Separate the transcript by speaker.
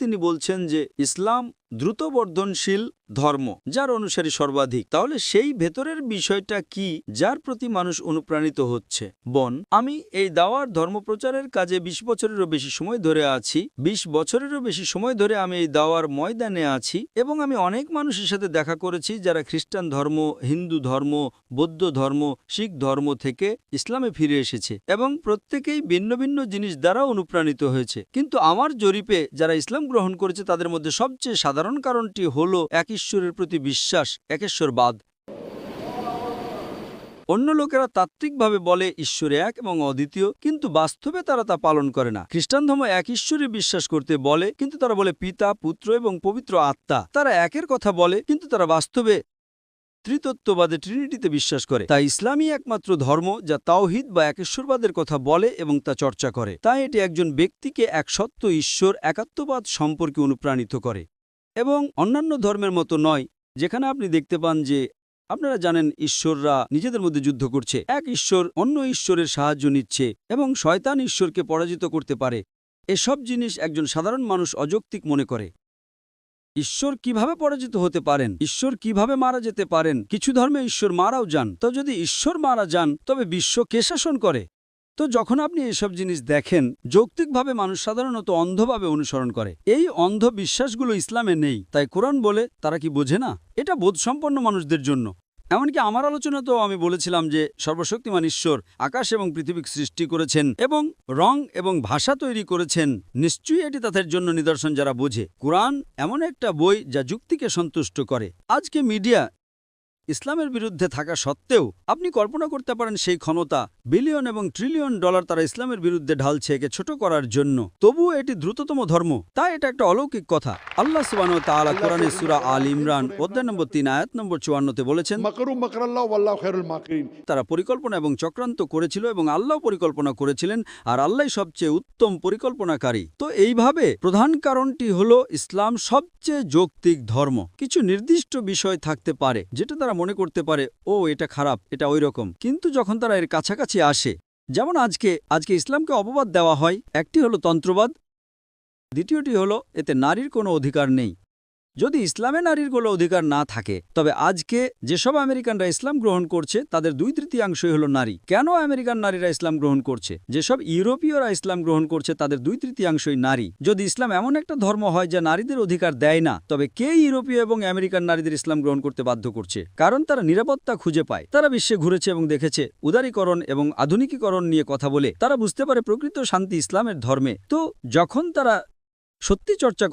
Speaker 1: তিনি বলছেন যে ইসলাম দ্রুত বর্ধনশীল ধর্ম, যার অনুসারী সর্বাধিক। তাহলে সেই ভেতরের বিষয়টা কি যার প্রতি মানুষ অনুপ্রাণিত হচ্ছে? বোন, আমি এই দাওয়ার ধর্মপ্রচারের কাজে ২০ বছরেরও বেশি সময় ধরে আছি। ২০ বছরেরও বেশি সময় ধরে আমি এই দাওয়ার ময়দানে আছি এবং আমি অনেক মানুষের সাথে দেখা করেছি যারা খ্রিস্টান ধর্ম, হিন্দু ধর্ম, বৌদ্ধ ধর্ম, শিখ ধর্ম থেকে ইসলামে ফিরে এসেছে এবং প্রত্যেকেই ভিন্ন ভিন্ন জিনিস দ্বারা অনুপ্রাণিত হয়েছে। কিন্তু আমার জরিপে যারা ইসলাম গ্রহণ করেছে তাদের মধ্যে সবচেয়ে সাধারণ কারণটি হলো এক ঈশ্বরের প্রতি বিশ্বাস, একেশ্বরবাদ। অন্য লোকেরা তাত্ত্বিকভাবে বলে ঈশ্বর এক এবং অদ্বিতীয়, কিন্তু বাস্তবে তারা তা পালন করে না। খ্রিস্টান ধর্ম এক ঈশ্বরে বিশ্বাস করতে বলে, কিন্তু তারা বলে পিতা, পুত্র এবং পবিত্র আত্মা। তারা একের কথা বলে, কিন্তু তারা বাস্তবে ত্রিতত্ত্ববাদে, ট্রিনিটিতে বিশ্বাস করে। তাই ইসলামই একমাত্র ধর্ম যা তাওহিদ বা একেশ্বরবাদের কথা বলে এবং তা চর্চা করে। তাই এটি একজন ব্যক্তিকে এক সত্য ঈশ্বর, একাত্মবাদ সম্পর্কে অনুপ্রাণিত করে এবং অন্যান্য ধর্মের মতো নয়, যেখানে আপনি দেখতে পান যে আপনারা জানেন ঈশ্বররা নিজেদের মধ্যে যুদ্ধ করছে। এক ঈশ্বর অন্য ঈশ্বরের সাহায্য নিচ্ছে এবং শয়তান ঈশ্বরকে পরাজিত করতে পারে। এসব জিনিস একজন সাধারণ মানুষ অযৌক্তিক মনে করে। ঈশ্বর কিভাবে পরাজিত হতে পারেন? ঈশ্বর কিভাবে মারা যেতে পারেন? কিছু ধর্মে ঈশ্বর মারাও যান। তো যদি ঈশ্বর মারা যান, তবে বিশ্ব কে শাসন করে? তো যখন আপনি এসব জিনিস দেখেন, যৌক্তিকভাবে মানুষ সাধারণত অন্ধভাবে অনুসরণ করে। এই অন্ধ বিশ্বাসগুলো ইসলামে নেই। তাই কোরআন বলে তারা কি বোঝে না? এটা বোধসম্পন্ন মানুষদের জন্য। এমনকি আমার আলোচনাতেও আমি বলেছিলাম যে সর্বশক্তিমান ঈশ্বর আকাশ এবং পৃথিবী সৃষ্টি করেছেন এবং রং এবং ভাষা তৈরি করেছেন। নিশ্চয়ই এটি তাদের জন্য নিদর্শন যারা বোঝে। কোরআন এমন একটা বই যা যুক্তিকে সন্তুষ্ট করে। আজকে মিডিয়া ইসলামের বিরুদ্ধে থাকা সত্ত্বেও আপনি কল্পনা করতে পারেন সেই ক্ষমতা, বিলিয়ন এবং ট্রিলিয়ন ডলার তারা ইসলামের বিরুদ্ধে ঢালছে একে ছোট করার জন্য। তবুও এটি দ্রুততম ধর্ম। তাই এটা একটা অলৌকিক কথা। আল্লাহ সুবহানাহু ওয়া তাআলা কোরআনে সূরা আল ইমরান অধ্যায় নম্বর ৩ আয়াত নম্বর ৫৪-তে বলেছেন, তারা পরিকল্পনা এবং চক্রান্ত করেছিল এবং আল্লাহ পরিকল্পনা করেছিলেন, আর আল্লাহ সবচেয়ে উত্তম পরিকল্পনাকারী। তো এইভাবে প্রধান কারণটি হলো ইসলাম সবচেয়ে যৌক্তিক ধর্ম। কিছু নির্দিষ্ট বিষয় থাকতে পারে যেটা তারা মনে করতে পারে, ও এটা খারাপ, এটা ওই রকম। কিন্তু যখন তারা এর কাছাকাছি আসে, যেমন আজকে ইসলামকে অপবাদ দেওয়া হয়। একটি হলো তন্ত্রবাদ, দ্বিতীয়টি হলো এতে নারীর কোনো অধিকার নেই। যদি ইসলামে নারীর কোনো অধিকার না থাকে, তবে আজকে যেসব আমেরিকানরা ইসলাম গ্রহণ করছে তাদের ২/৩ হলো নারী। কেন আমেরিকান নারীরা ইসলাম গ্রহণ করছে? যেসব ইউরোপীয়রা ইসলাম গ্রহণ করছে তাদের ২/৩ নারী। যদি ইসলাম এমন একটা ধর্ম হয় যা নারীদের অধিকার দেয় না, তবে কে ইউরোপীয় এবং আমেরিকান নারীদের ইসলাম গ্রহণ করতে বাধ্য করছে? কারণ তারা নিরাপত্তা খুঁজে পায়। তারা বিশ্বে ঘুরেছে এবং দেখেছে উদারীকরণ এবং আধুনিকীকরণ নিয়ে কথা বলে তারা বুঝতে পারে প্রকৃত শান্তি ইসলামের ধর্মে। তো যখন তারা সত্যি চর্চা